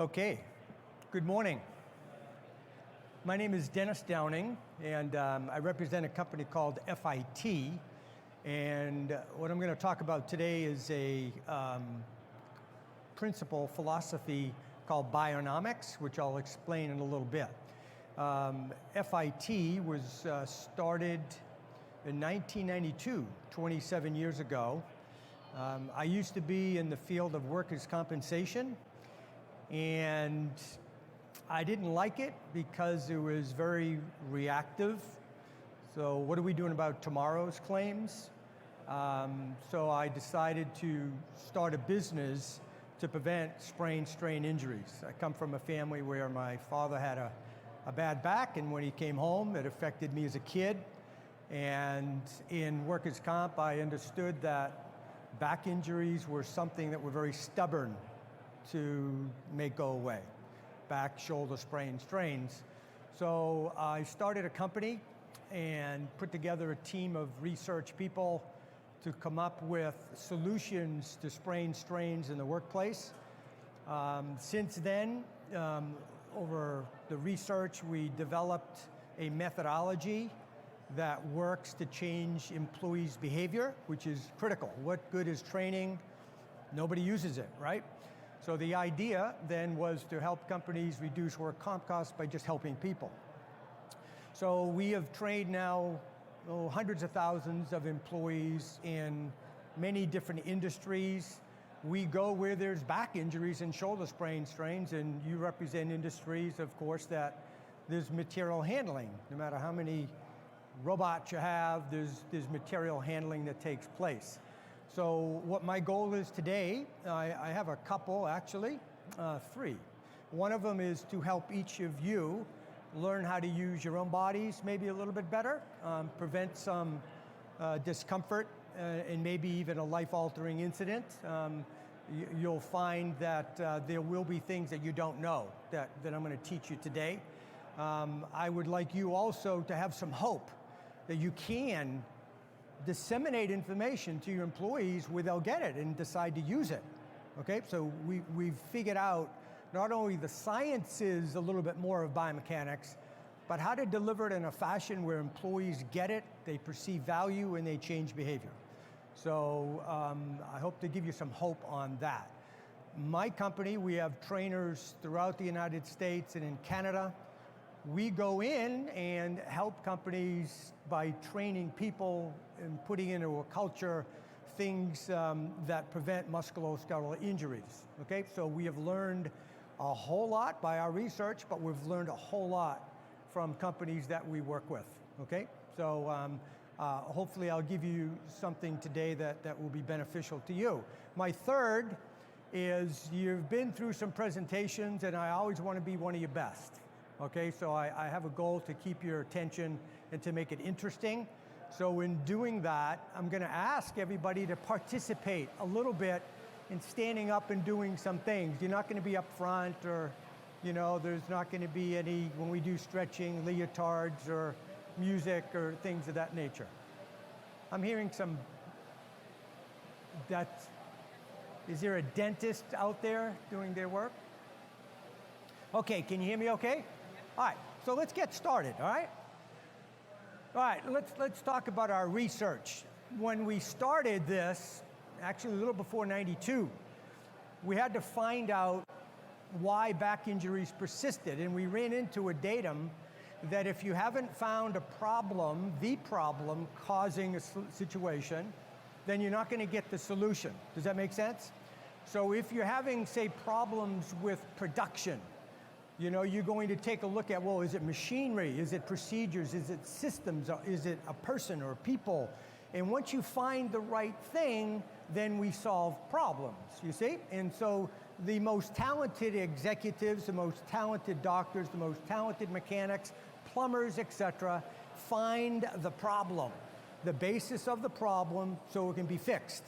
Okay, good morning. My name is Dennis Downing, and I represent a company called FIT. And what I'm going to talk about today is a principle, philosophy called Bionomics, which I'll explain in a little bit. FIT was started in 1992, 27 years ago. I used to be in the field of workers' compensation, and I didn't like it because it was very reactive. So what are we doing about tomorrow's claims? So I decided to start a business to prevent sprain, strain injuries. I come from a family where my father had a bad back, and when he came home, it affected me as a kid. And in workers' comp, I understood that back injuries were something that were very stubborn to make go away. Back, shoulder sprains, strains. So I started a company and put together a team of research people to come up with solutions to sprain, strains in the workplace. Since then, over the research, we developed a methodology that works to change employees' behavior, which is critical. What good is training? Nobody uses it, right? So the idea then was to help companies reduce work comp costs by just helping people. So we have trained now hundreds of thousands of employees in many different industries. We go where there's back injuries and shoulder sprain strains, and you represent industries, of course, that there's material handling. No matter how many robots you have, there's material handling that takes place. So what my goal is today, I have a couple actually, three. One of them is to help each of you learn how to use your own bodies maybe a little bit better, prevent some discomfort and maybe even a life-altering incident. You'll find that there will be things that you don't know that I'm going to teach you today. I would like you also to have some hope that you can disseminate information to your employees where they'll get it and decide to use it. Okay, so we've figured out not only the sciences a little bit more of biomechanics, but how to deliver it in a fashion where employees get it, they perceive value, and they change behavior. So I hope to give you some hope on that. My company, we have trainers throughout the United States and in Canada. We go in and help companies by training people and putting into a culture things that prevent musculoskeletal injuries, okay? So we have learned a whole lot by our research, but we've learned a whole lot from companies that we work with, okay? So hopefully I'll give you something today that will be beneficial to you. My third is you've been through some presentations, and I always want to be one of your best. Okay, so I have a goal to keep your attention and to make it interesting. So in doing that, I'm going to ask everybody to participate a little bit in standing up and doing some things. You're not going to be up front, or, you know, there's not going to be any, when we do stretching, leotards or music or things of that nature. I'm hearing some, is there a dentist out there doing their work? Okay, can you hear me okay? All right, so let's get started, all right? All right, let's talk about our research. When we started this, actually a little before 92, we had to find out why back injuries persisted, and we ran into a datum that if you haven't found a problem, the problem causing a situation, then you're not going to get the solution. Does that make sense? So if you're having, say, problems with production, you know, you're going to take a look at, well, is it machinery? Is it procedures? Is it systems? Is it a person or people? And once you find the right thing, then we solve problems, you see? And so the most talented executives, the most talented doctors, the most talented mechanics, plumbers, etc., find the problem, the basis of the problem, so it can be fixed.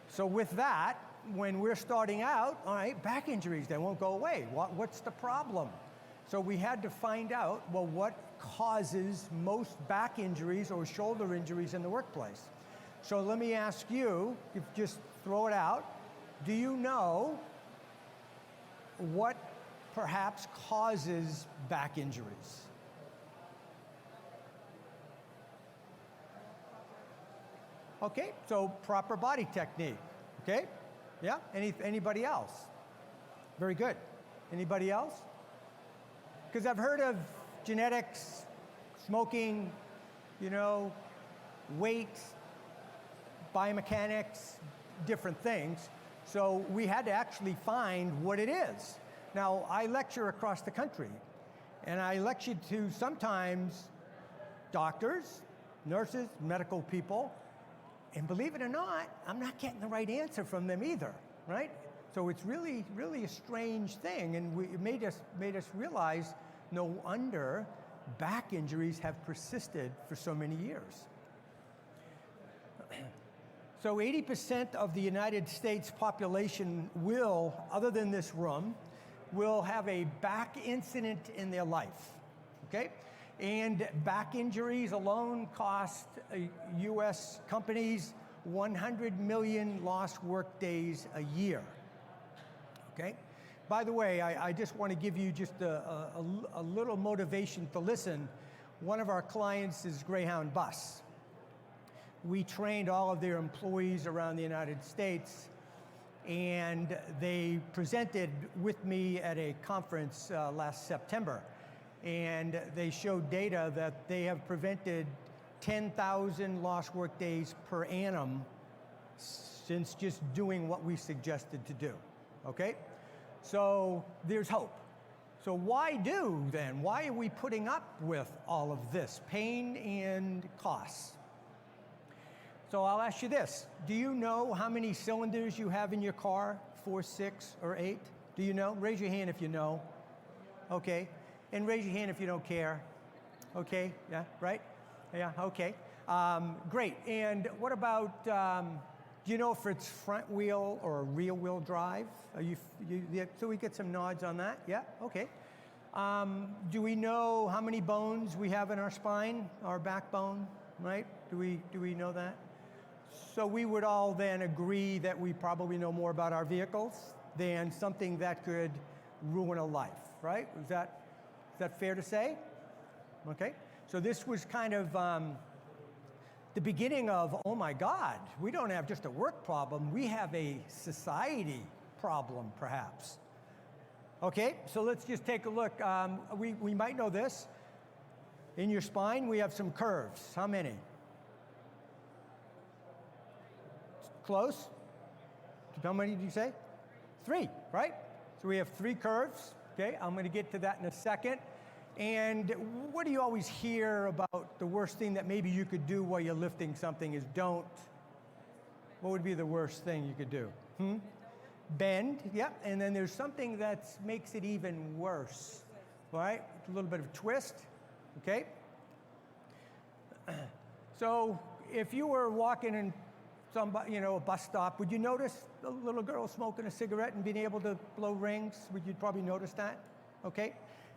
So with that, when we're starting out, all right, back injuries, they won't go away. What's the problem? So we had to find out, well, what causes most back injuries or shoulder injuries in the workplace? So let me ask you, if just throw it out, do you know what perhaps causes back injuries? Okay, so proper body technique, okay? Yeah, anybody else? Very good. Anybody else? Because I've heard of genetics, smoking, weight, biomechanics, different things. So we had to actually find what it is. Now, I lecture across the country, and I lecture to sometimes doctors, nurses, medical people, and believe it or not, I'm not getting the right answer from them either, right? So it's really, really a strange thing, and it made us realize no wonder back injuries have persisted for so many years. So 80% of the United States population will, other than this room, will have a back incident in their life, okay? And back injuries alone cost U.S. companies 100 million lost work days a year, okay? By the way, I just want to give you just a little motivation to listen. One of our clients is Greyhound Bus. We trained all of their employees around the United States, and they presented with me at a conference last September. And they showed data that they have prevented 10,000 lost work days per annum since just doing what we suggested to do, okay? So there's hope. So why do then? Why are we putting up with all of this pain and costs? So I'll ask you this. Do you know how many cylinders you have in your car? 4, 6, or 8? Do you know? Raise your hand if you know. Okay. And raise your hand if you don't care. Okay, yeah, right? Yeah, okay. Great, and what about, do you know if it's front wheel or rear wheel drive? So we get some nods on that, yeah, okay. Do we know how many bones we have in our spine, our backbone, right? Do we know that? So we would all then agree that we probably know more about our vehicles than something that could ruin a life, right? Is that fair to say? Okay, so this was kind of the beginning of, oh my God, we don't have just a work problem, we have a society problem, perhaps. Okay, so let's just take a look. We might know this. In your spine, we have some curves. How many? Close? How many did you say? 3, right? So we have 3 curves. Okay, I'm going to get to that in a second. And what do you always hear about the worst thing that maybe you could do while you're lifting something is don't? What would be the worst thing you could do? Bend, yep. And then there's something that makes it even worse, right? A little bit of twist, okay? So if you were walking in somebody, a bus stop, would you notice a little girl smoking a cigarette and being able to blow rings? Would you probably notice that? Okay.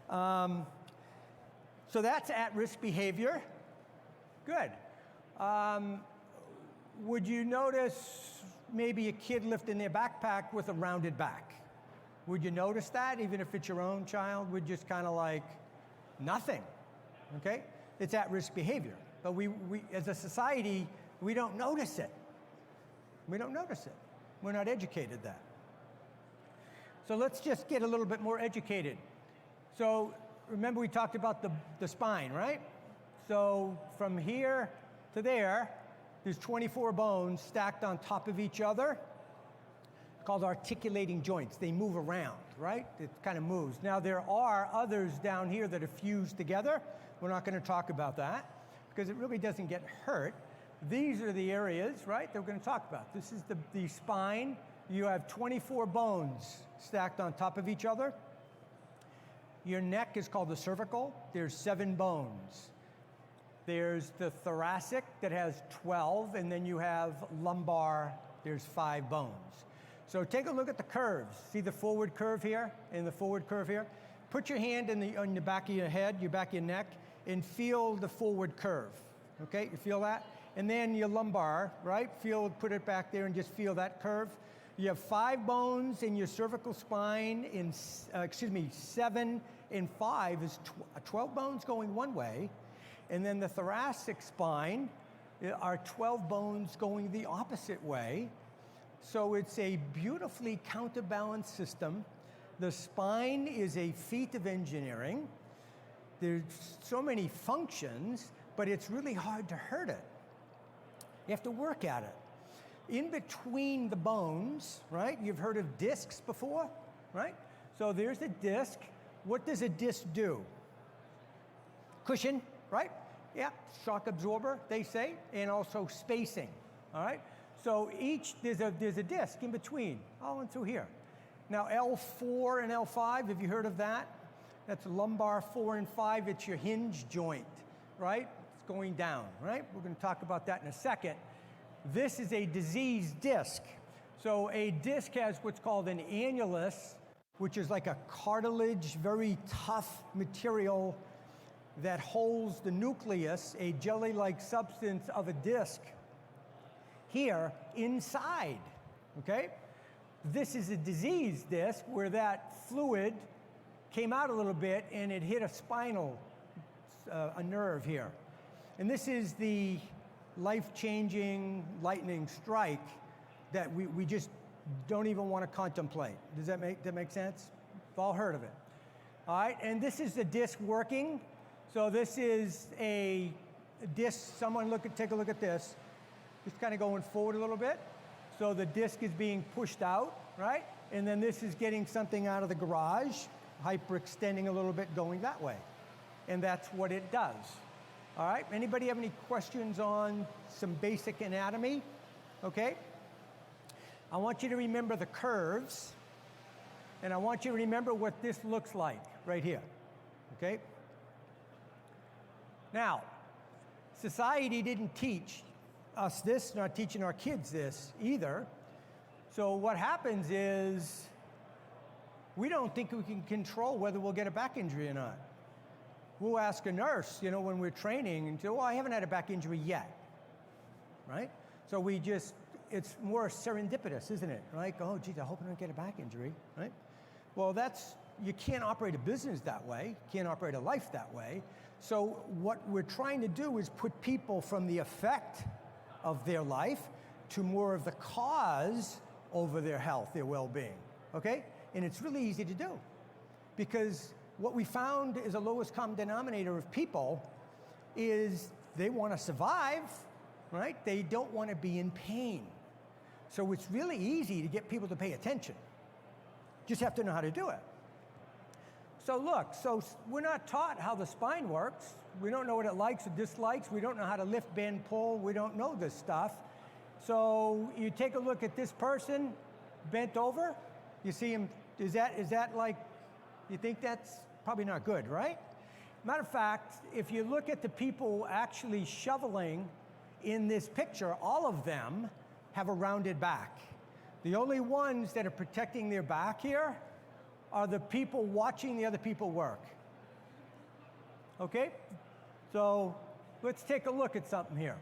So that's at-risk behavior. Good. Would you notice maybe a kid lifting their backpack with a rounded back? Would you notice that, even if it's your own child? Would just kind of like nothing, okay? It's at-risk behavior. But we as a society, we don't notice it. We don't notice it. We're not educated that. So let's just get a little bit more educated. So remember we talked about the spine, right? So from here to there, there's 24 bones stacked on top of each other, called articulating joints. They move around, right? It kind of moves. Now there are others down here that are fused together. We're not going to talk about that because it really doesn't get hurt. These are the areas, right, that we're going to talk about. This is the spine. You have 24 bones stacked on top of each other. Your neck is called the cervical. There's 7 bones. There's the thoracic that has 12, and then you have lumbar, there's 5 bones. So take a look at the curves. See the forward curve here and the forward curve here? Put your hand on the back of your head, your back of your neck, and feel the forward curve, okay? You feel that? And then your lumbar, right? Put it back there and just feel that curve. You have 5 bones in your cervical spine, 7 and 5 is 12 bones going one way, and then the thoracic spine are 12 bones going the opposite way. So it's a beautifully counterbalanced system. The spine is a feat of engineering. There's so many functions, but it's really hard to hurt it. You have to work at it. In between the bones, right? You've heard of discs before, right? So there's a disc. What does a disc do? Cushion, right? Yeah, shock absorber, they say, and also spacing, all right? So there's a disc in between, all in through here. Now L4 and L5, have you heard of that? That's lumbar 4 and 5, it's your hinge joint, right? It's going down, right? We're gonna talk about that in a second. This is a diseased disc. So a disc has what's called an annulus, which is like a cartilage, very tough material that holds the nucleus, a jelly-like substance of a disc, here inside, okay? This is a diseased disc where that fluid came out a little bit and it hit a nerve here. And this is the life-changing lightning strike that we just don't even want to contemplate. Does that make sense? We've all heard of it. All right, and this is the disc working. So this is a disc, take a look at this. Just kind of going forward a little bit. So the disc is being pushed out, right? And then this is getting something out of the garage, hyperextending a little bit, going that way. And that's what it does. All right, anybody have any questions on some basic anatomy? Okay. I want you to remember the curves, and I want you to remember what this looks like right here, okay? Now, society didn't teach us this, not teaching our kids this either. So what happens is we don't think we can control whether we'll get a back injury or not. We'll ask a nurse, you know, when we're training, and say, well, I haven't had a back injury yet, right? So it's more serendipitous, isn't it? Like, oh, geez, I hope I don't get a back injury, right? Well, you can't operate a business that way. You can't operate a life that way. So what we're trying to do is put people from the effect of their life to more of the cause over their health, their well-being, okay? And it's really easy to do, because what we found is the lowest common denominator of people is they want to survive, right? They don't want to be in pain. So it's really easy to get people to pay attention. Just have to know how to do it. So look, we're not taught how the spine works. We don't know what it likes or dislikes. We don't know how to lift, bend, pull. We don't know this stuff. So you take a look at this person bent over. You see him, is that like, you think that's probably not good, right? Matter of fact, if you look at the people actually shoveling in this picture, all of them have a rounded back. The only ones that are protecting their back here are the people watching the other people work. Okay? So let's take a look at something here.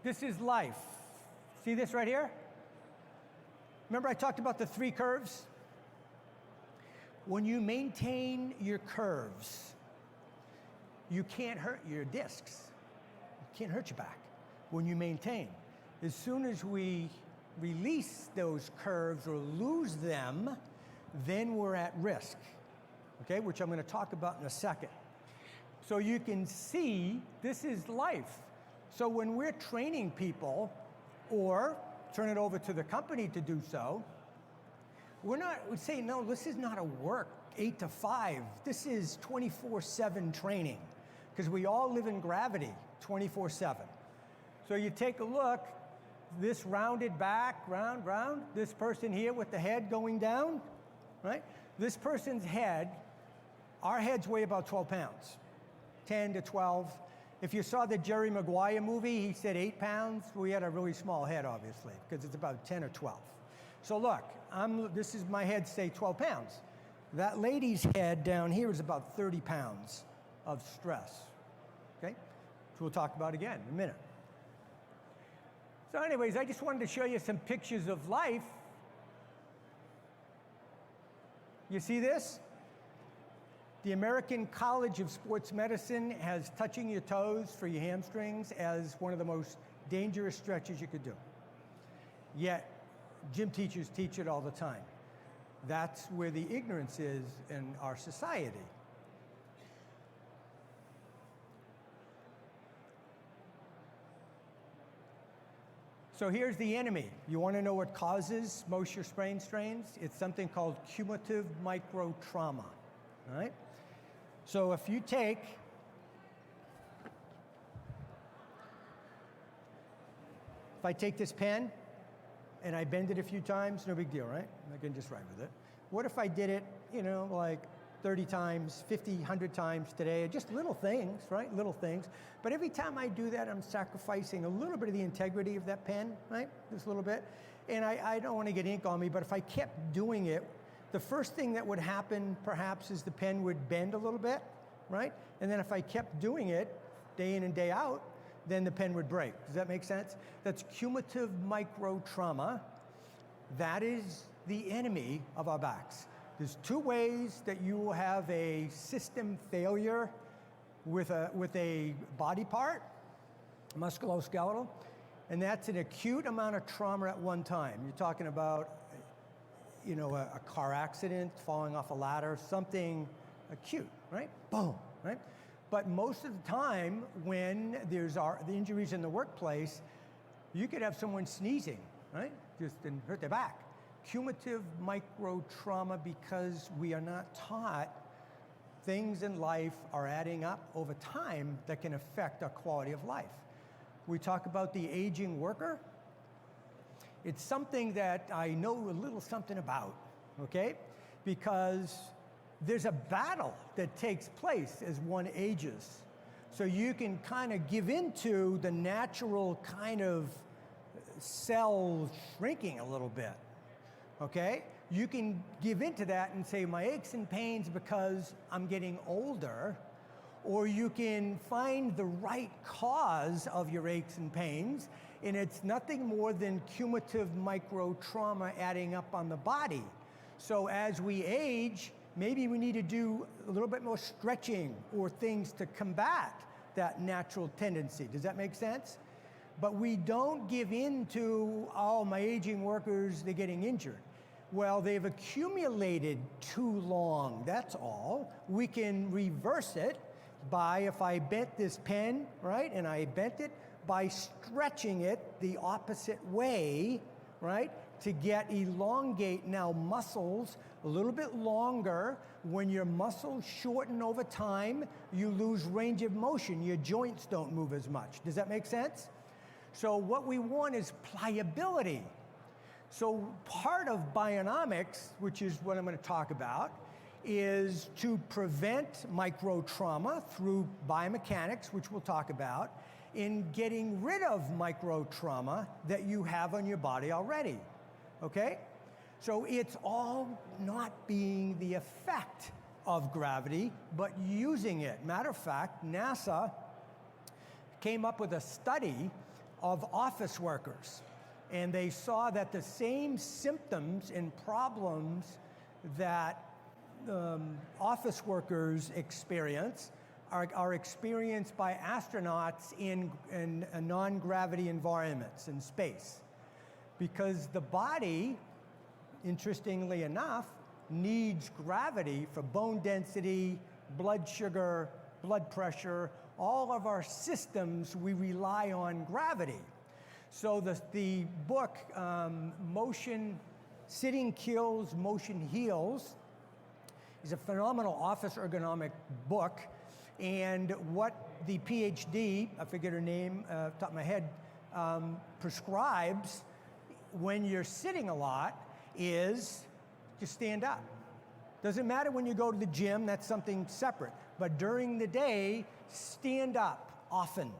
This is life. See this right here? Remember I talked about the 3 curves? When you maintain your curves, you can't hurt your discs. You can't hurt your back when you maintain. As soon as we release those curves or lose them, then we're at risk, okay, which I'm going to talk about in a second. So you can see this is life. So when we're training people, or turn it over to the company to do so, we say, no, this is not a work 8 to 5. This is 24/7 training, because we all live in gravity 24/7. So you take a look, this rounded back, round, round, this person here with the head going down, right? This person's head, our heads weigh about 12 pounds, 10 to 12. If you saw the Jerry Maguire movie, he said 8 pounds. We had a really small head, obviously, because it's about 10 or 12. So look, this is my head, say 12 pounds. That lady's head down here is about 30 pounds of stress, okay? Which we'll talk about again in a minute. So anyways, I just wanted to show you some pictures of life. You see this? The American College of Sports Medicine has touching your toes for your hamstrings as one of the most dangerous stretches you could do. Yet, gym teachers teach it all the time. That's where the ignorance is in our society. So here's the enemy. You want to know what causes most of your sprain strains? It's something called cumulative microtrauma. All right? So if you take this pen and I bend it a few times, no big deal, right? I can just write with it. What if I did it, like 30 times, 50, 100 times today? Just little things, right? Little things. But every time I do that, I'm sacrificing a little bit of the integrity of that pen, right? Just a little bit. And I don't want to get ink on me, but if I kept doing it, the first thing that would happen perhaps is the pen would bend a little bit, right? And then if I kept doing it day in and day out, then the pen would break. Does that make sense? That's cumulative microtrauma. That is the enemy of our backs. There's two ways that you will have a system failure with a body part, musculoskeletal, and that's an acute amount of trauma at one time. You're talking about, a car accident, falling off a ladder, something acute, right? Boom, right? But most of the time, when there's the injuries in the workplace, you could have someone sneezing, right? And hurt their back. Cumulative microtrauma, because we are not taught things in life are adding up over time that can affect our quality of life. We talk about the aging worker. It's something that I know a little something about, okay? Because there's a battle that takes place as one ages. So you can kind of give into the natural kind of cell shrinking a little bit, okay? You can give into that and say, my aches and pains because I'm getting older, or you can find the right cause of your aches and pains, and it's nothing more than cumulative microtrauma adding up on the body. So as we age, maybe we need to do a little bit more stretching or things to combat that natural tendency. Does that make sense? But we don't give in to, my aging workers, they're getting injured. Well, they've accumulated too long, that's all. We can reverse it by, if I bent this pen, right, and I bent it, by stretching it the opposite way, right, to elongate now muscles a little bit longer. When your muscles shorten over time, you lose range of motion. Your joints don't move as much. Does that make sense? So what we want is pliability. So part of Bionomics, which is what I'm going to talk about, is to prevent microtrauma through biomechanics, which we'll talk about, in getting rid of microtrauma that you have on your body already, okay? So it's all not being the effect of gravity, but using it. Matter of fact, NASA came up with a study of office workers, and they saw that the same symptoms and problems that office workers experience are experienced by astronauts in non-gravity environments in space. Because the body, interestingly enough, needs gravity for bone density, blood sugar, blood pressure. All of our systems, we rely on gravity. So the book, Sitting Kills, Motion Heals, is a phenomenal office ergonomic book. And what the PhD, I forget her name, top of my head, prescribes when you're sitting a lot is just stand up. Doesn't matter when you go to the gym, that's something separate. But during the day, stand up often,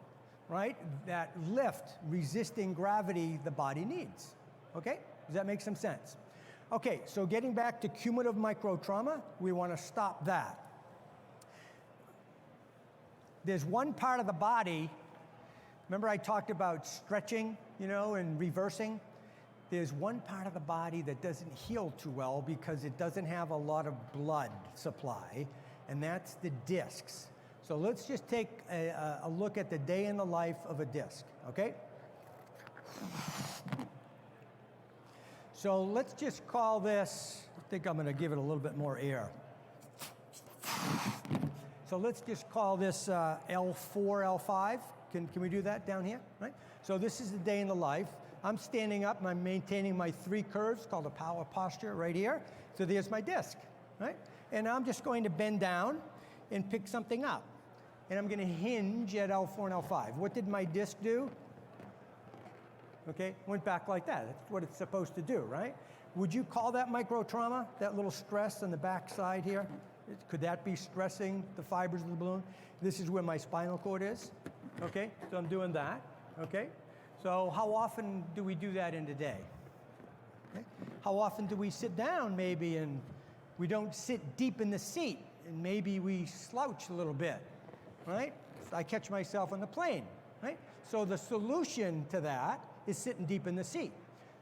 right? That lift, resisting gravity the body needs, okay? Does that make some sense? Okay, so getting back to cumulative microtrauma, we want to stop that. There's one part of the body Remember I talked about stretching, and reversing? There's one part of the body that doesn't heal too well because it doesn't have a lot of blood supply, and that's the discs. So let's just take a look at the day in the life of a disc, okay? So let's just call this, I think I'm gonna give it a little bit more air. So let's just call this L4, L5. Can we do that down here, right? So this is the day in the life. I'm standing up and I'm maintaining my 3 curves called a power posture right here. So there's my disc, right? And I'm just going to bend down and pick something up. And I'm gonna hinge at L4 and L5. What did my disc do? Okay, went back like that. That's what it's supposed to do, right? Would you call that microtrauma, that little stress on the back side here? Could that be stressing the fibers of the balloon? This is where my spinal cord is, okay? So I'm doing that, okay? So how often do we do that in a day? Okay? How often do we sit down maybe and we don't sit deep in the seat and maybe we slouch a little bit, right? So I catch myself on the plane, right? So the solution to that is sitting deep in the seat.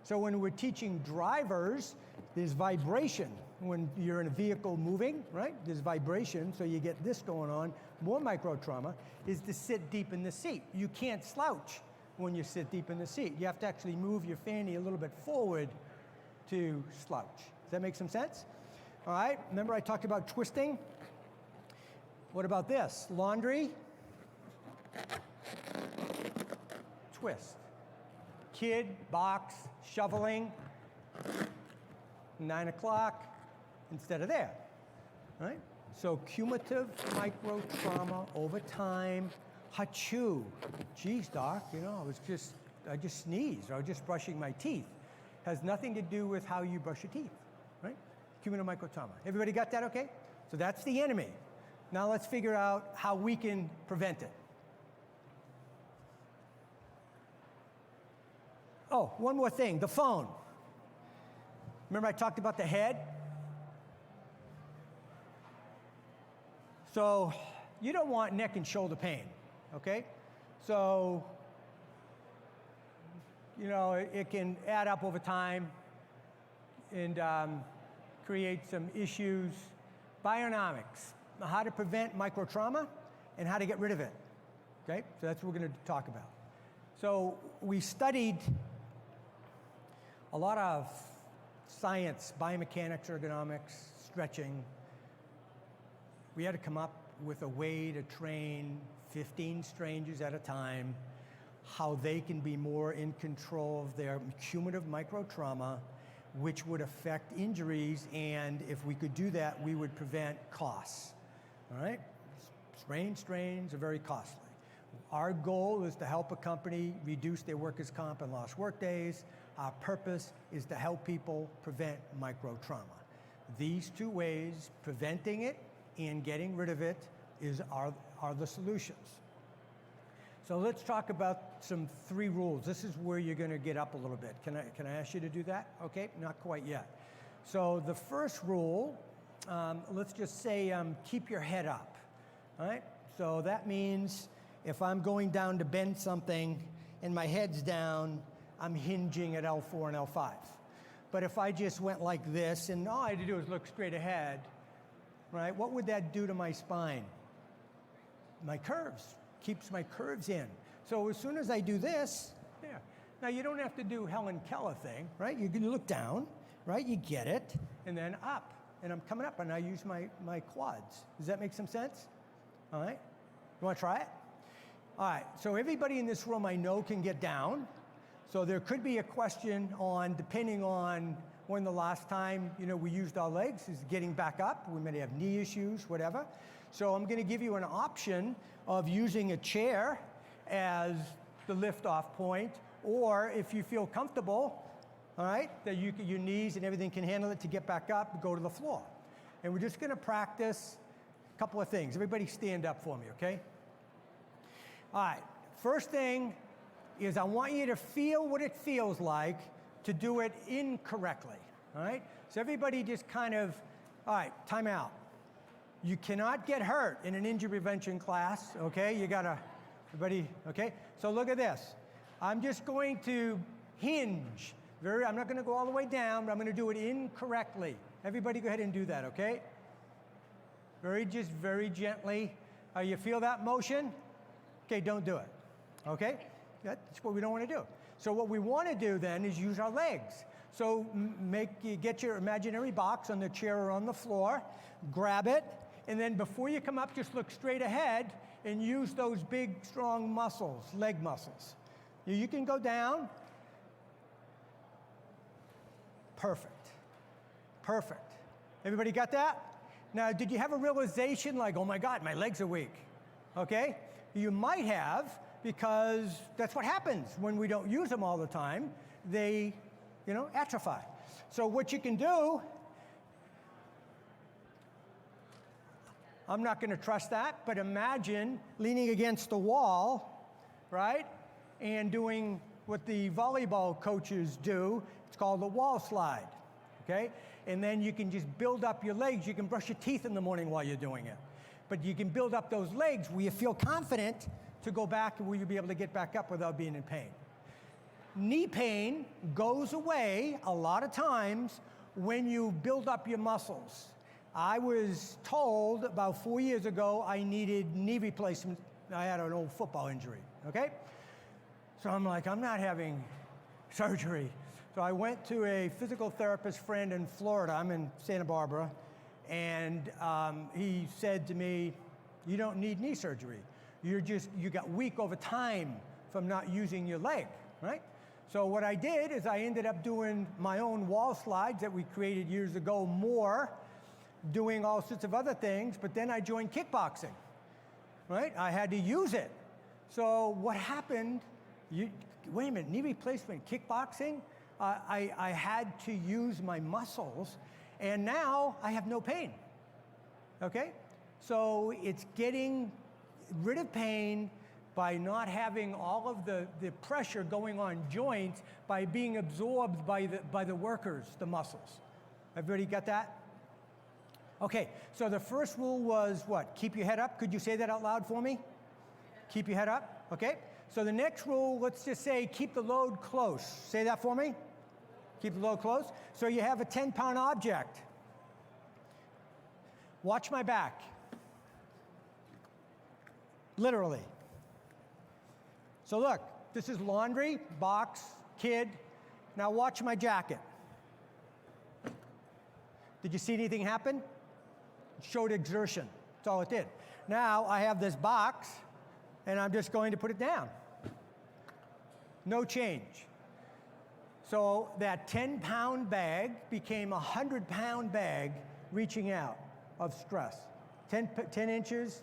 So when we're teaching drivers, there's vibration. When you're in a vehicle moving, right? There's vibration, so you get this going on. More microtrauma is to sit deep in the seat. You can't slouch when you sit deep in the seat. You have to actually move your fanny a little bit forward to slouch. Does that make some sense? All right, remember I talked about twisting? What about this? Laundry, twist. Kid, box, shoveling, 9 o'clock instead of there, right? So cumulative microtrauma over time. Hachoo. Geez, doc, I just sneezed, or I was just brushing my teeth. Has nothing to do with how you brush your teeth, right? Cumulative microtrauma. Everybody got that okay? So that's the enemy. Now let's figure out how we can prevent it. Oh, one more thing, the phone. Remember I talked about the head? So you don't want neck and shoulder pain, okay? So, it can add up over time and create some issues. Bionomics, how to prevent microtrauma and how to get rid of it, okay? So that's what we're gonna talk about. So we studied a lot of science, biomechanics, ergonomics, stretching. We had to come up with a way to train 15 strangers at a time, how they can be more in control of their cumulative microtrauma, which would affect injuries, and if we could do that, we would prevent costs, all right? Sprain strains are very costly. Our goal is to help a company reduce their workers' comp and lost work days. Our purpose is to help people prevent microtrauma. These 2 ways, preventing it and getting rid of it, are the solutions. So let's talk about some 3 rules. This is where you're gonna get up a little bit. Can I ask you to do that? Okay, not quite yet. So the first rule, let's just say keep your head up, all right? So that means if I'm going down to bend something and my head's down, I'm hinging at L4 and L5. But if I just went like this and all I had to do was look straight ahead, right, what would that do to my spine? My curves, keeps my curves in. So as soon as I do this, there. Now you don't have to do Helen Keller thing, right? You look down, right, you get it, and then up. And I'm coming up and I use my quads. Does that make some sense? All right, you wanna try it? All right, so everybody in this room I know can get down. So there could be a question on, depending on when the last time we used our legs, is getting back up. We may have knee issues, whatever. So I'm gonna give you an option of using a chair as the lift-off point, or if you feel comfortable, all right, that your knees and everything can handle it to get back up, go to the floor. And we're just gonna practice a couple of things. Everybody stand up for me, okay? All right, first thing is I want you to feel what it feels like to do it incorrectly, all right? So everybody just kind of, all right, time out. You cannot get hurt in an injury prevention class, okay? You gotta Everybody, okay? So look at this. I'm just going to hinge. I'm not going to go all the way down, but I'm going to do it incorrectly. Everybody go ahead and do that, okay? Just very gently. You feel that motion? Okay, don't do it, okay? That's what we don't want to do. So what we want to do then is use our legs. So get your imaginary box on the chair or on the floor, grab it, and then before you come up, just look straight ahead and use those big, strong muscles, leg muscles. You can go down. Perfect. Perfect. Everybody got that? Now, did you have a realization like, oh my God, my legs are weak? Okay? You might have, because that's what happens when we don't use them all the time. They, atrophy. So what you can do, I'm not going to trust that, but imagine leaning against the wall, right? And doing what the volleyball coaches do. It's called the wall slide, okay? And then you can just build up your legs. You can brush your teeth in the morning while you're doing it. But you can build up those legs where you feel confident to go back and where you'll be able to get back up without being in pain. Knee pain goes away a lot of times when you build up your muscles. I was told about 4 years ago I needed knee replacement. I had an old football injury, okay? So I'm like, I'm not having surgery. So I went to a physical therapist friend in Florida. I'm in Santa Barbara. And he said to me, you don't need knee surgery. You got weak over time from not using your leg, right? So what I did is I ended up doing my own wall slides that we created years ago more, doing all sorts of other things, but then I joined kickboxing, right? I had to use it. So what happened, wait a minute, knee replacement, kickboxing? I had to use my muscles, and now I have no pain, okay? So it's getting rid of pain by not having all of the pressure going on joints by being absorbed by the workers, the muscles. Everybody got that? Okay, so the first rule was what? Keep your head up. Could you say that out loud for me? Keep your head up, okay? So the next rule, let's just say keep the load close. Say that for me. Keep the load close. So you have a 10-pound object. Watch my back. Literally. So look, this is laundry, box, kid. Now watch my jacket. Did you see anything happen? It showed exertion. That's all it did. Now I have this box, and I'm just going to put it down. No change. So that 10-pound bag became a 100-pound bag reaching out of stress. 10 inches,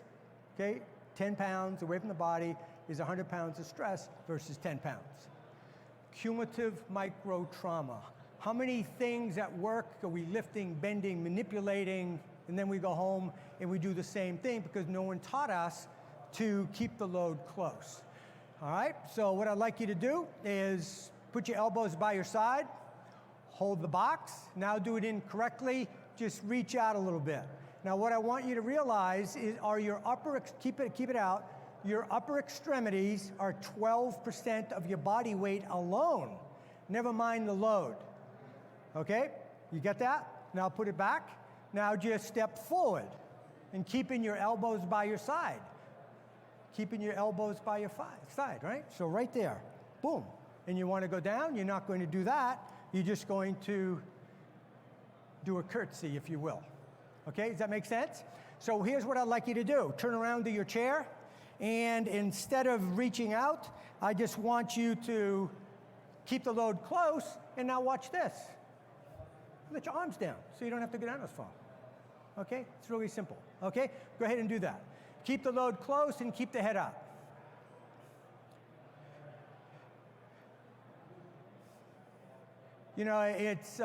okay, 10 pounds away from the body is 100 pounds of stress versus 10 pounds. Cumulative microtrauma. How many things at work are we lifting, bending, manipulating, and then we go home and we do the same thing because no one taught us to keep the load close. All right, so what I'd like you to do is put your elbows by your side, hold the box. Now do it incorrectly, just reach out a little bit. Now what I want you to realize is your keep it out, your upper extremities are 12% of your body weight alone. Never mind the load. Okay, you get that? Now put it back. Now just step forward and keeping your elbows by your side. Keeping your elbows by your side, right? So right there, boom. And you want to go down, you're not going to do that. You're just going to do a curtsy, if you will. Okay, does that make sense? So here's what I'd like you to do. Turn around to your chair, and instead of reaching out, I just want you to keep the load close, and now watch this. Let your arms down so you don't have to go down as far. Okay, it's really simple. Okay, go ahead and do that. Keep the load close and keep the head up. You know, it's,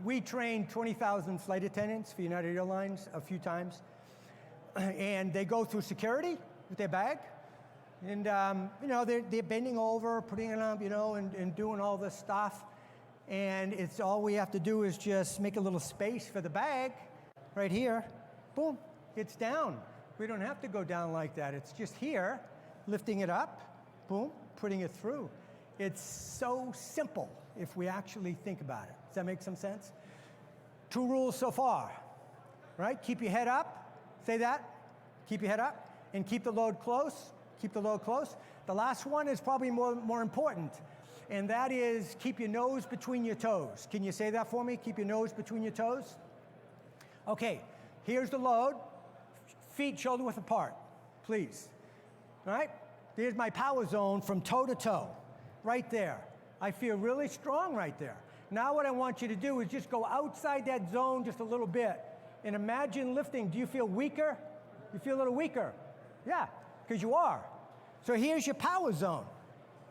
we trained 20,000 flight attendants for United Airlines a few times, and they go through security with their bag, and you know, they're bending over, putting it up, you know, and doing all this stuff, and it's all we have to do is just make a little space for the bag right here. Boom, it's down. We don't have to go down like that. It's just here, lifting it up, boom, putting it through. It's so simple if we actually think about it. Does that make some sense? 2 rules so far, right? Keep your head up, say that. Keep your head up, and keep the load close, keep the load close. The last one is probably more important, and that is keep your nose between your toes. Can you say that for me? Keep your nose between your toes. Okay, here's the load. Feet shoulder width apart, please. All right? There's my power zone from toe to toe, right there. I feel really strong right there. Now what I want you to do is just go outside that zone just a little bit and imagine lifting. Do you feel weaker? You feel a little weaker? Yeah, because you are. So here's your power zone.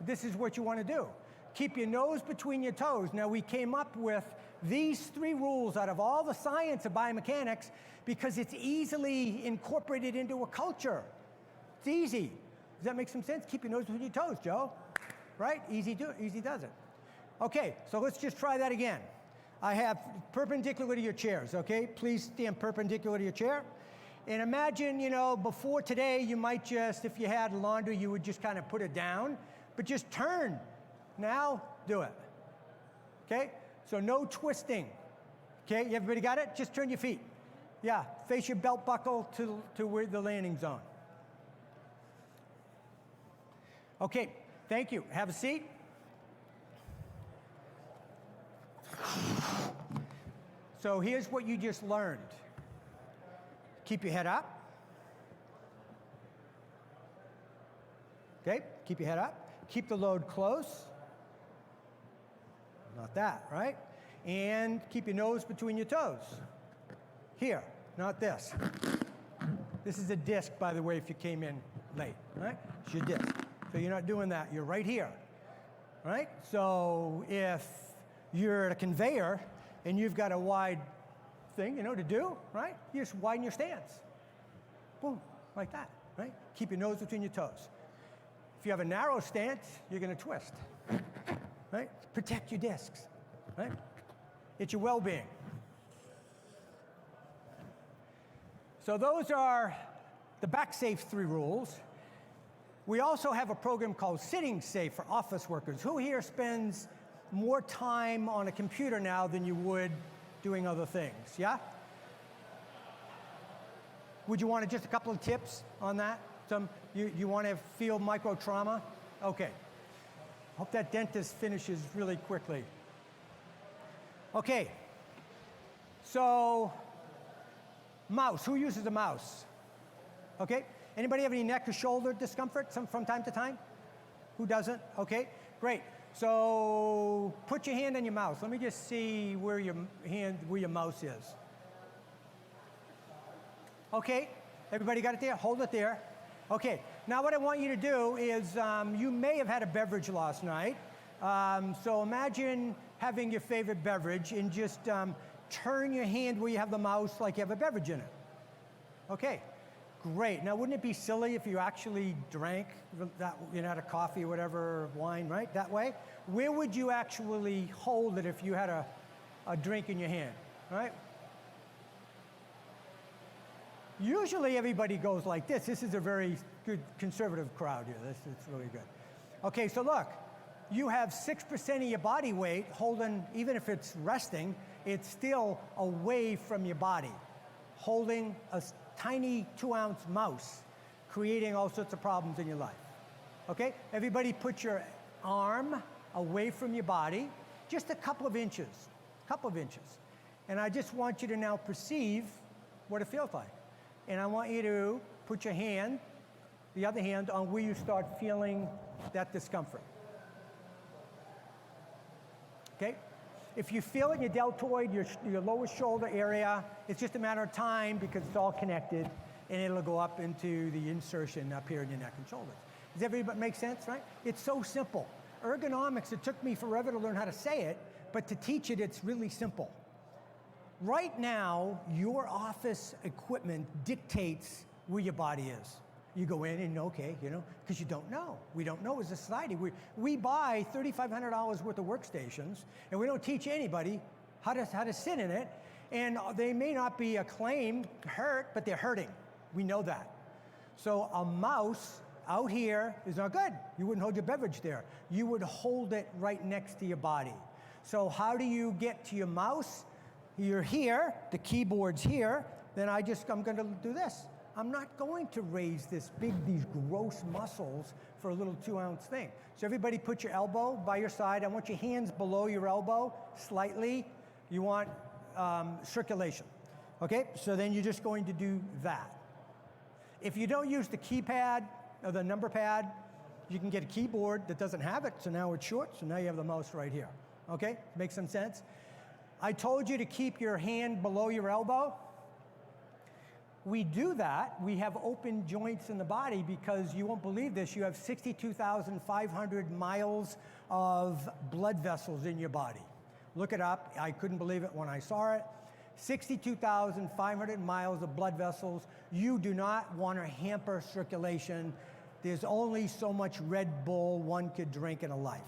This is what you want to do. Keep your nose between your toes. Now we came up with these 3 rules out of all the science of biomechanics because it's easily incorporated into a culture. It's easy. Does that make some sense? Keep your nose between your toes, Joe. Right? Easy does it. Okay, so let's just try that again. I have perpendicular to your chairs, okay? Please stand perpendicular to your chair. And imagine, you know, before today, you might just, if you had laundry, you would just kind of put it down, but just turn. Now, do it. Okay? So no twisting. Okay, everybody got it? Just turn your feet. Yeah, face your belt buckle to where the landing zone. Okay, thank you. Have a seat. So here's what you just learned. Keep your head up. Okay, keep your head up. Keep the load close. Not that, right? And keep your nose between your toes. Here, not this. This is a disc, by the way, if you came in late, right? It's your disc. So you're not doing that, you're right here, right? So if you're at a conveyor and you've got a wide thing, you know, to do, right? You just widen your stance. Boom, like that, right? Keep your nose between your toes. If you have a narrow stance, you're gonna twist, right? Protect your discs, right? It's your well-being. So those are the Backsafe 3 rules. We also have a program called Sittingsafe for office workers. Who here spends more time on a computer now than you would doing other things, yeah? Would you want just a couple of tips on that? You want to feel microtrauma? Okay. Hope that dentist finishes really quickly. Okay. So, mouse. Who uses a mouse? Okay. Anybody have any neck or shoulder discomfort from time to time? Who doesn't? Okay, great. So put your hand on your mouse. Let me just see where your mouse is. Okay, everybody got it there? Hold it there. Okay, now what I want you to do is, you may have had a beverage last night. So imagine having your favorite beverage and just turn your hand where you have the mouse like you have a beverage in it. Okay. Great. Now, wouldn't it be silly if you actually drank that, you know, had a coffee or whatever, wine, right? That way? Where would you actually hold it if you had a drink in your hand, right? Usually everybody goes like this. This is a very good conservative crowd here. It's really good. Okay, so look, you have 6% of your body weight holding, even if it's resting, it's still away from your body, holding a tiny 2-ounce mouse, creating all sorts of problems in your life. Okay? Everybody put your arm away from your body, just a couple of inches. And I just want you to now perceive what it feels like. And I want you to put your hand, the other hand, on where you start feeling that discomfort. Okay? If you feel it in your deltoid, your lower shoulder area, it's just a matter of time because it's all connected, and it'll go up into the insertion up here in your neck and shoulders. Does everybody make sense, right? It's so simple. Ergonomics, it took me forever to learn how to say it, but to teach it, it's really simple. Right now, your office equipment dictates where your body is. You go in and, okay, you know, because you don't know. We don't know as a society. We buy $3,500 worth of workstations, and we don't teach anybody how to sit in it. And they may not be hurt, but they're hurting. We know that. So a mouse, out here is not good. You wouldn't hold your beverage there. You would hold it right next to your body. So how do you get to your mouse? You're here, the keyboard's here, then I'm gonna do this. I'm not going to raise these gross muscles for a little 2-ounce thing. So everybody put your elbow by your side. I want your hands below your elbow, slightly. You want circulation, okay? So then you're just going to do that. If you don't use the keypad or the number pad, you can get a keyboard that doesn't have it, so now it's short, so now you have the mouse right here, okay? Makes some sense? I told you to keep your hand below your elbow. We do that, we have open joints in the body because you won't believe this, you have 62,500 miles of blood vessels in your body. Look it up, I couldn't believe it when I saw it. 62,500 miles of blood vessels. You do not want to hamper circulation. There's only so much Red Bull one could drink in a life.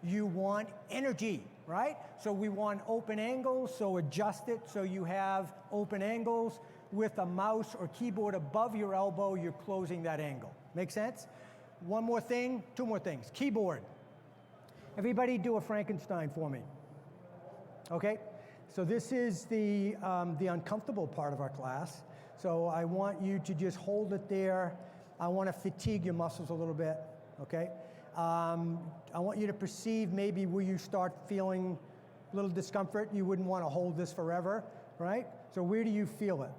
You want energy, right? So we want open angles, so adjust it so you have open angles. With a mouse or keyboard above your elbow, you're closing that angle. Make sense? One more thing, 2 more things. Keyboard. Everybody do a Frankenstein for me. Okay? So this is the uncomfortable part of our class. So I want you to just hold it there. I want to fatigue your muscles a little bit, okay? I want you to perceive maybe where you start feeling a little discomfort. You wouldn't want to hold this forever, right? So where do you feel it?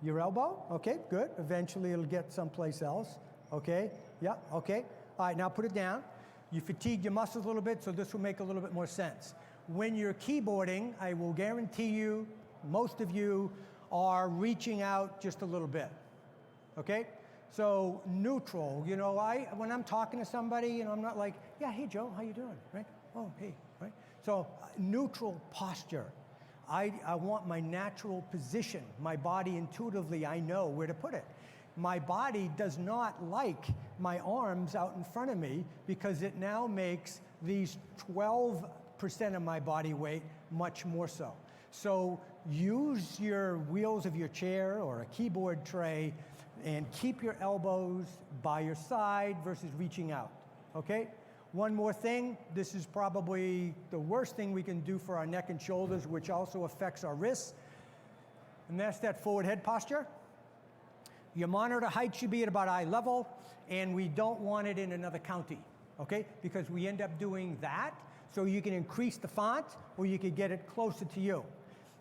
Your elbow? Okay, good. Eventually it'll get someplace else. Okay, yeah, okay. All right, now put it down. You fatigued your muscles a little bit, so this will make a little bit more sense. When you're keyboarding, I will guarantee you, most of you are reaching out just a little bit, okay? So neutral, you know, when I'm talking to somebody, you know, I'm not like, yeah, hey Joe, how you doing, right? Oh, hey, right? So neutral posture. I want my natural position. My body intuitively, I know where to put it. My body does not like my arms out in front of me because it now makes these 12% of my body weight much more so. So use your wheels of your chair or a keyboard tray and keep your elbows by your side versus reaching out, okay? One more thing, this is probably the worst thing we can do for our neck and shoulders, which also affects our wrists, and that's that forward head posture. Your monitor height should be at about eye level, and we don't want it in another county, okay? Because we end up doing that, so you can increase the font, or you could get it closer to you.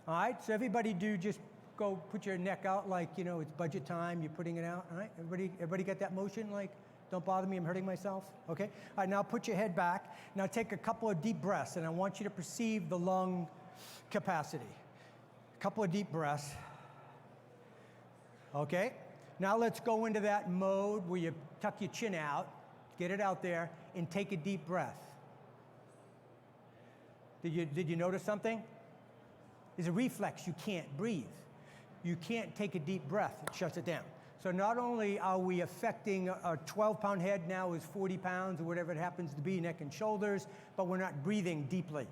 All right, so everybody just go put your neck out like, you know, it's budget time, you're putting it out, all right? Everybody get that motion, like, don't bother me, I'm hurting myself, okay? All right, now put your head back. Now take a couple of deep breaths, and I want you to perceive the lung capacity. A couple of deep breaths. Okay, now let's go into that mode where you tuck your chin out, get it out there, and take a deep breath. Did you notice something? There's a reflex, you can't breathe. You can't take a deep breath, it shuts it down. So not only are we affecting a 12-pound head now is 40 pounds or whatever it happens to be, neck and shoulders, but we're not breathing deeply.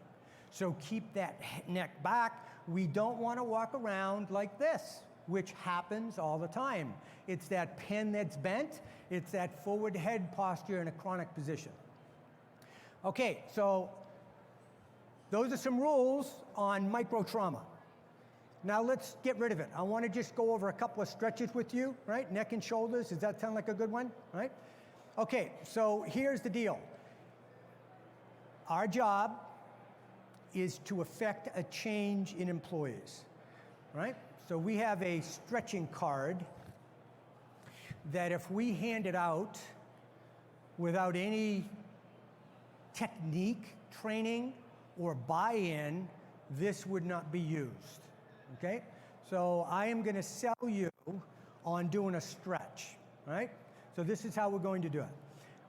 So keep that neck back. We don't want to walk around like this, which happens all the time. It's that pen that's bent. It's that forward head posture in a chronic position. Okay, so those are some rules on microtrauma. Now let's get rid of it. I want to just go over a couple of stretches with you, right? Neck and shoulders, does that sound like a good one, right? Okay, so here's the deal. Our job is to affect a change in employees, right? So we have a stretching card that if we hand it out without any technique, training, or buy-in, this would not be used. Okay, so I am going to sell you on doing a stretch, right? So this is how we're going to do it.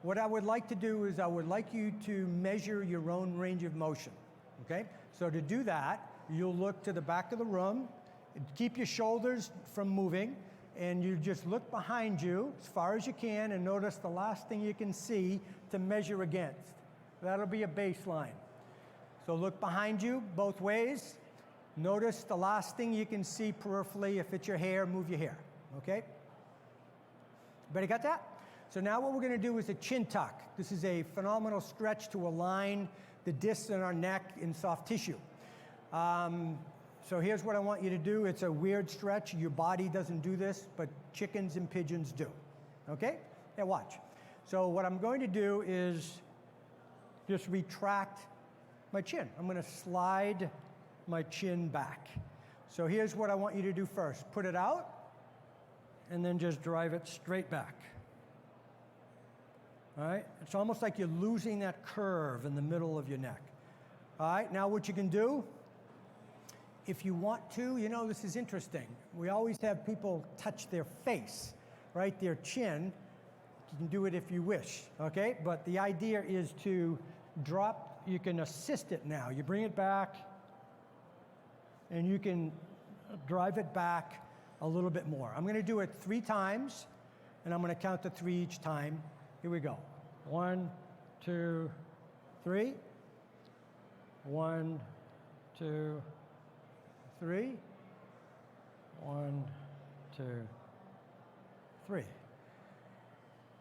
What I would like to do is I would like you to measure your own range of motion, okay? So to do that, you'll look to the back of the room, keep your shoulders from moving, and you just look behind you as far as you can and notice the last thing you can see to measure against. That'll be a baseline. So look behind you both ways. Notice the last thing you can see peripherally. If it's your hair, move your hair, okay? Everybody got that? So now what we're going to do is a chin tuck. This is a phenomenal stretch to align the discs in our neck in soft tissue. So here's what I want you to do. It's a weird stretch. Your body doesn't do this, but chickens and pigeons do. Okay? Yeah, watch. So what I'm going to do is just retract my chin. I'm going to slide my chin back. So here's what I want you to do first. Put it out, and then just drive it straight back. All right? It's almost like you're losing that curve in the middle of your neck. All right? Now what you can do, if you want to, you know, this is interesting. We always have people touch their face, right? Their chin. You can do it if you wish, okay? But the idea is to drop, you can assist it now. You bring it back, and you can drive it back a little bit more. I'm gonna do it 3 times, and I'm gonna count to 3 each time. Here we go. 1, 2, 3. 1, 2, 3. 1, 2, 3.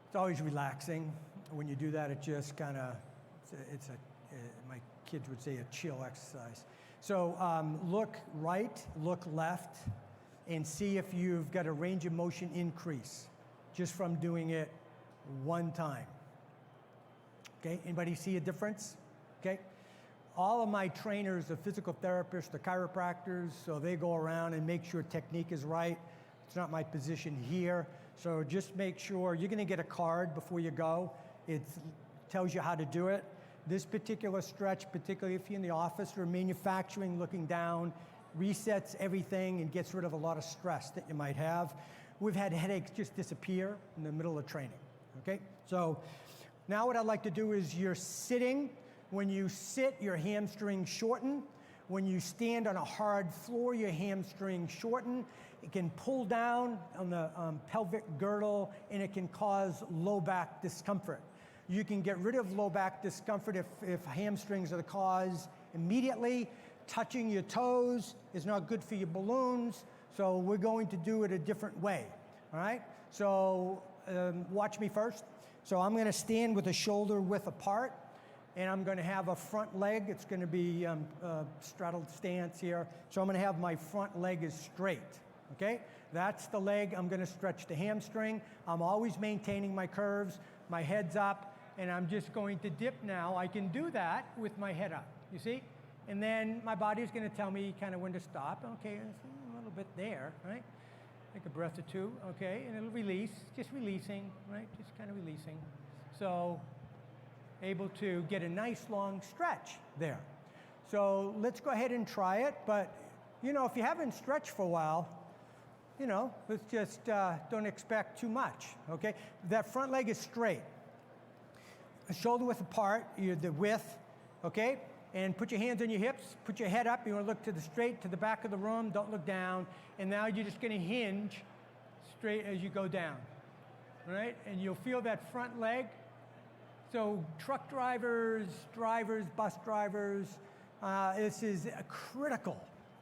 It's always relaxing. When you do that, it just kind of, my kids would say a chill exercise. So look right, look left, and see if you've got a range of motion increase just from doing it 1 time. Okay, anybody see a difference? Okay. All of my trainers are physical therapists, they're chiropractors, so they go around and make sure technique is right. It's not my position here. So just make sure, you're gonna get a card before you go. It tells you how to do it. This particular stretch, particularly if you're in the office or manufacturing, looking down, resets everything and gets rid of a lot of stress that you might have. We've had headaches just disappear in the middle of training, okay? So now what I'd like to do is you're sitting. When you sit, your hamstrings shorten. When you stand on a hard floor, your hamstrings shorten. It can pull down on the pelvic girdle, and it can cause low back discomfort. You can get rid of low back discomfort if hamstrings are the cause immediately. Touching your toes is not good for your balloons, so we're going to do it a different way, all right? So watch me first. So I'm gonna stand with the shoulder width apart, and I'm gonna have a front leg. It's gonna be straddled stance here. So I'm gonna have my front leg is straight, okay? That's the leg. I'm gonna stretch the hamstring. I'm always maintaining my curves. My head's up, and I'm just going to dip now. I can do that with my head up, you see? And then my body's gonna tell me kind of when to stop. Okay, a little bit there, right? Take a breath or 2, okay? And it'll release, just releasing, right? Just kind of releasing. So, able to get a nice long stretch there. So let's go ahead and try it, but you know, if you haven't stretched for a while, you know, let's just don't expect too much, okay? That front leg is straight. Shoulder width apart, the width, okay? And put your hands on your hips, put your head up, you wanna look to the straight, to the back of the room, don't look down, and now you're just gonna hinge straight as you go down, all right? And you'll feel that front leg. So truck drivers, bus drivers, this is critical,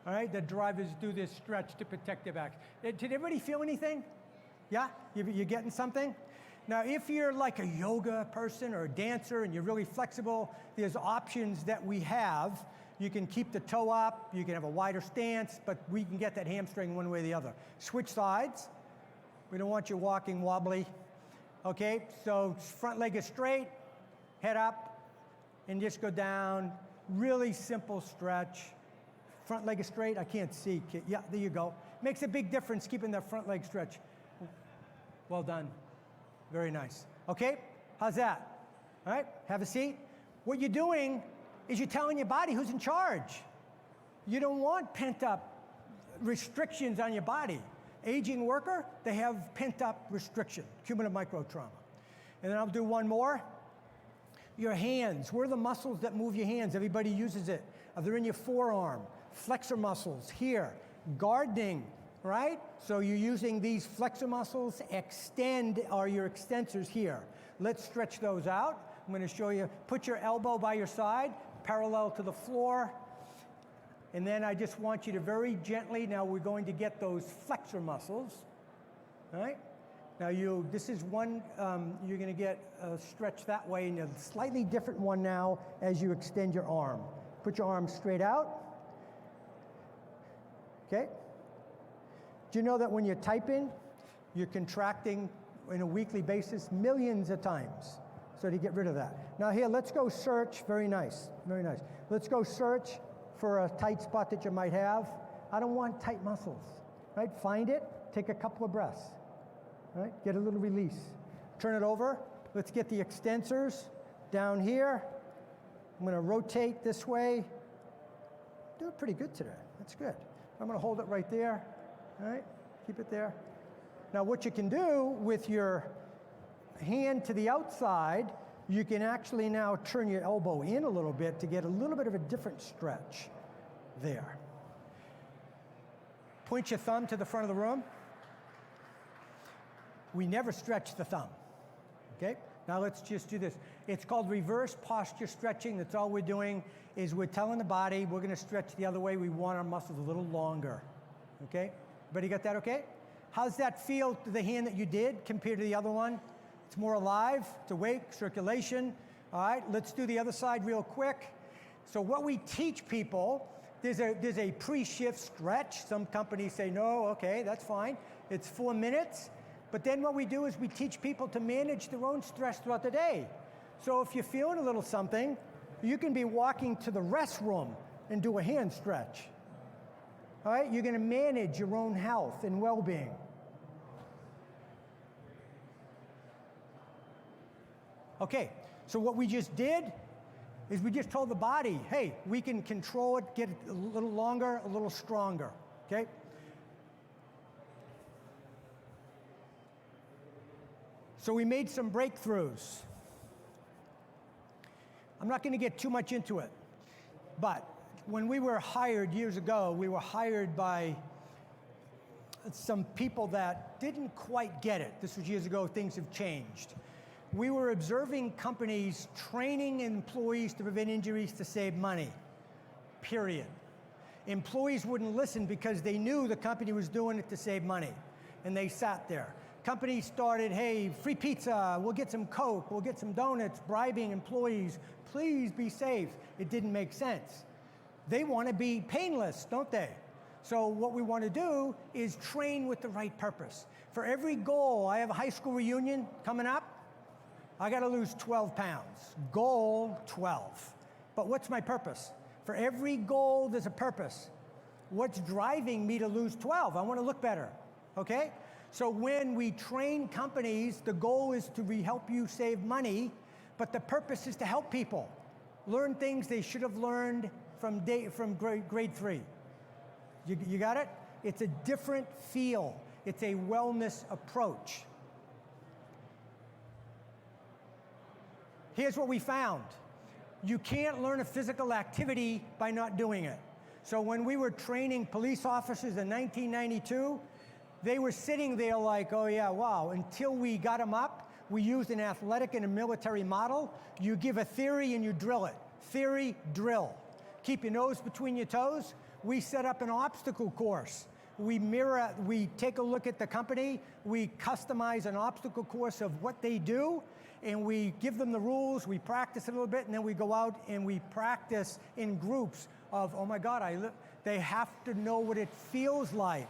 all right? The drivers do this stretch to protect their backs. Did everybody feel anything? Yeah, you're getting something? Now, if you're like a yoga person or a dancer and you're really flexible, there's options that we have. You can keep the toe up, you can have a wider stance, but we can get that hamstring one way or the other. Switch sides. We don't want you walking wobbly. Okay, so front leg is straight, head up, and just go down. Really simple stretch. Front leg is straight, I can't see. Yeah, there you go. Makes a big difference keeping that front leg stretch. Well done. Very nice. Okay, how's that? All right, have a seat. What you're doing is you're telling your body who's in charge. You don't want pent up restrictions on your body. Aging worker, they have pent up restriction, cumulative microtrauma. And then I'll do one more. Your hands, where are the muscles that move your hands? Everybody uses it. They're in your forearm, flexor muscles here, gardening, right? So you're using these flexor muscles, extend are your extensors here. Let's stretch those out. I'm gonna show you, put your elbow by your side, parallel to the floor. And then I just want you to very gently, now we're going to get those flexor muscles, all right? Now this is one, you're gonna get a stretch that way, and a slightly different one now as you extend your arm. Put your arm straight out. Okay? Do you know that when you're typing, you're contracting on a weekly basis millions of times? So to get rid of that. Now here, let's go search, very nice, very nice. Let's go search for a tight spot that you might have. I don't want tight muscles, right? Find it, take a couple of breaths, right? Get a little release. Turn it over. Let's get the extensors down here. I'm gonna rotate this way. Doing pretty good today, that's good. I'm gonna hold it right there, all right? Keep it there. Now what you can do with your hand to the outside, you can actually now turn your elbow in a little bit to get a little bit of a different stretch there. Point your thumb to the front of the room. We never stretch the thumb, okay? Now let's just do this. It's called reverse posture stretching. That's all we're doing is we're telling the body we're gonna stretch the other way. We want our muscles a little longer, okay? Everybody got that okay? How's that feel to the hand that you did compared to the other one? It's more alive, it's awake, circulation. All right, let's do the other side real quick. So what we teach people, there's a pre-shift stretch. Some companies say, no, okay, that's fine. It's 4 minutes. But then what we do is we teach people to manage their own stress throughout the day. So if you're feeling a little something, you can be walking to the restroom and do a hand stretch. All right, you're gonna manage your own health and well-being. Okay, so what we just did is we just told the body, hey, we can control it, get it a little longer, a little stronger, okay? So we made some breakthroughs. I'm not gonna get too much into it, but when we were hired years ago, we were hired by some people that didn't quite get it. This was years ago, things have changed. We were observing companies training employees to prevent injuries to save money, period. Employees wouldn't listen because they knew the company was doing it to save money, and they sat there. Companies started, hey, free pizza, we'll get some Coke, we'll get some donuts, bribing employees, please be safe. It didn't make sense. They want to be painless, don't they? So what we want to do is train with the right purpose. For every goal, I have a high school reunion coming up, I got to lose 12 pounds. Goal, 12. But what's my purpose? For every goal, there's a purpose. What's driving me to lose 12? I want to look better, okay? So when we train companies, the goal is to help you save money, but the purpose is to help people learn things they should have learned from grade 3. You got it? It's a different feel. It's a wellness approach. Here's what we found. You can't learn a physical activity by not doing it. So when we were training police officers in 1992, they were sitting there like, oh yeah, wow. Until we got them up, we used an athletic and a military model. You give a theory and you drill it. Theory, drill. Keep your nose between your toes. We set up an obstacle course. We take a look at the company, we customize an obstacle course of what they do, and we give them the rules, we practice a little bit, and then we go out and we practice in groups of, oh my God, they have to know what it feels like.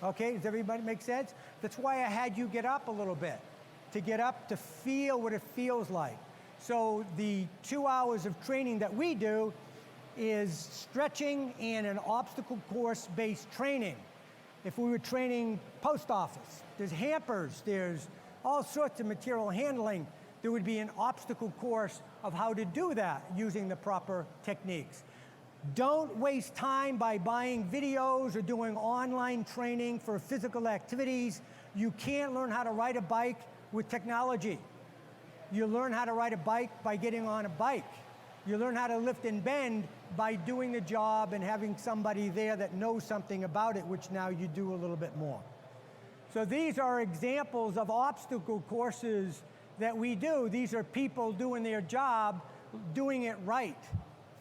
Okay, does everybody make sense? That's why I had you get up a little bit, to get up to feel what it feels like. So the 2 hours of training that we do is stretching and an obstacle course-based training. If we were training post office, there's hampers, there's all sorts of material handling. There would be an obstacle course of how to do that using the proper techniques. Don't waste time by buying videos or doing online training for physical activities. You can't learn how to ride a bike with technology. You learn how to ride a bike by getting on a bike. You learn how to lift and bend by doing the job and having somebody there that knows something about it, which now you do a little bit more. So these are examples of obstacle courses that we do. These are people doing their job, doing it right,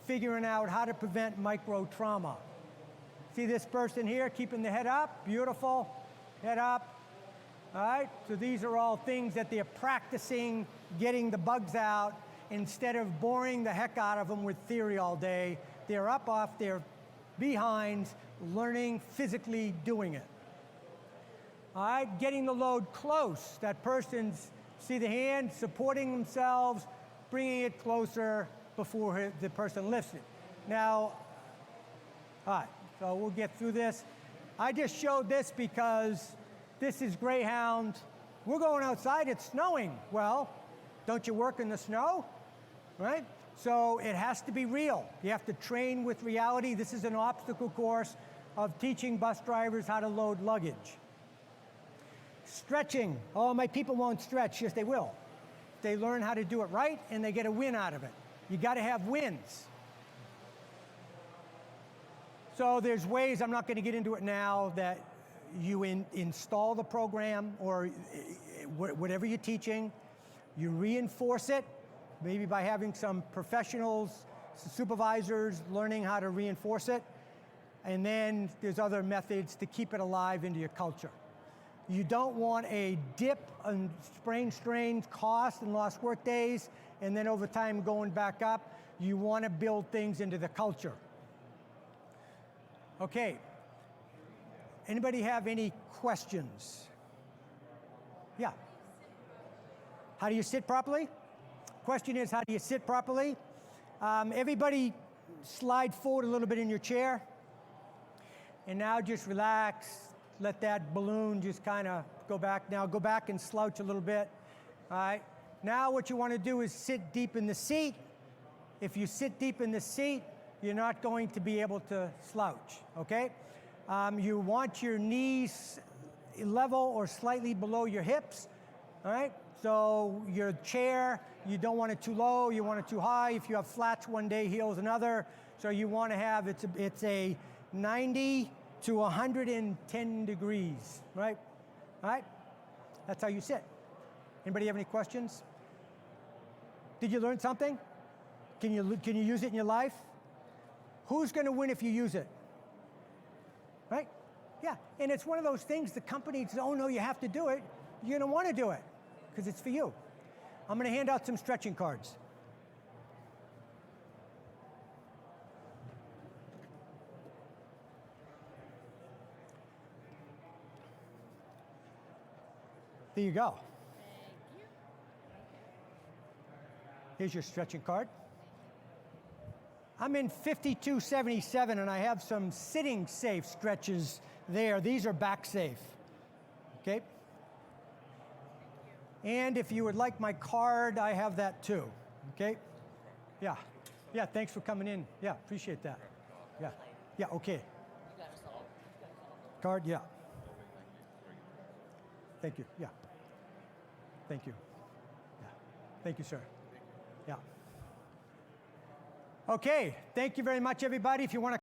figuring out how to prevent microtrauma. See this person here keeping the head up? Beautiful. Head up. All right, so these are all things that they're practicing getting the bugs out instead of boring the heck out of them with theory all day. They're up off their behinds, learning, physically doing it. All right, getting the load close. That person's, see the hand, supporting themselves, bringing it closer before the person lifts it. Now, all right, so we'll get through this. I just showed this because this is Greyhound. We're going outside, it's snowing. Well, don't you work in the snow, right? So it has to be real. You have to train with reality. This is an obstacle course of teaching bus drivers how to load luggage. Stretching. Oh, my people won't stretch. Yes, they will. They learn how to do it right, and they get a win out of it. You got to have wins. So there's ways, I'm not going to get into it now, that you install the program or whatever you're teaching. You reinforce it, maybe by having some professionals, supervisors learning how to reinforce it. And then there's other methods to keep it alive into your culture. You don't want a dip on sprain, strains, cost, and lost work days, and then over time going back up. You want to build things into the culture. Okay. Anybody have any questions? Yeah. How do you sit properly? Question is, how do you sit properly? Everybody slide forward a little bit in your chair. And now just relax. Let that balloon just kind of go back. Now go back and slouch a little bit. All right. Now what you want to do is sit deep in the seat. If you sit deep in the seat, you're not going to be able to slouch, okay? You want your knees level or slightly below your hips, all right? So your chair, you don't want it too low, you want it too high. If you have flats one day, heels another. So you want to have, it's a 90 to 110 degrees, right? All right? That's how you sit. Anybody have any questions? Did you learn something? Can you use it in your life? Who's going to win if you use it? Right? Yeah, and it's one of those things the companies don't know you have to do it. You're going to want to do it because it's for you. I'm going to hand out some stretching cards. There you go. Here's your stretching card. I'm in 5277 and I have some Sittingsafe stretches there. These are Backsafe, okay? And if you would like my card, I have that too, okay? Yeah, yeah, thanks for coming in. Yeah, appreciate that. Yeah, yeah, okay. Card, yeah. Thank you, yeah. Thank you. Yeah. Thank you, sir. Yeah. Okay, thank you very much, everybody. If you want to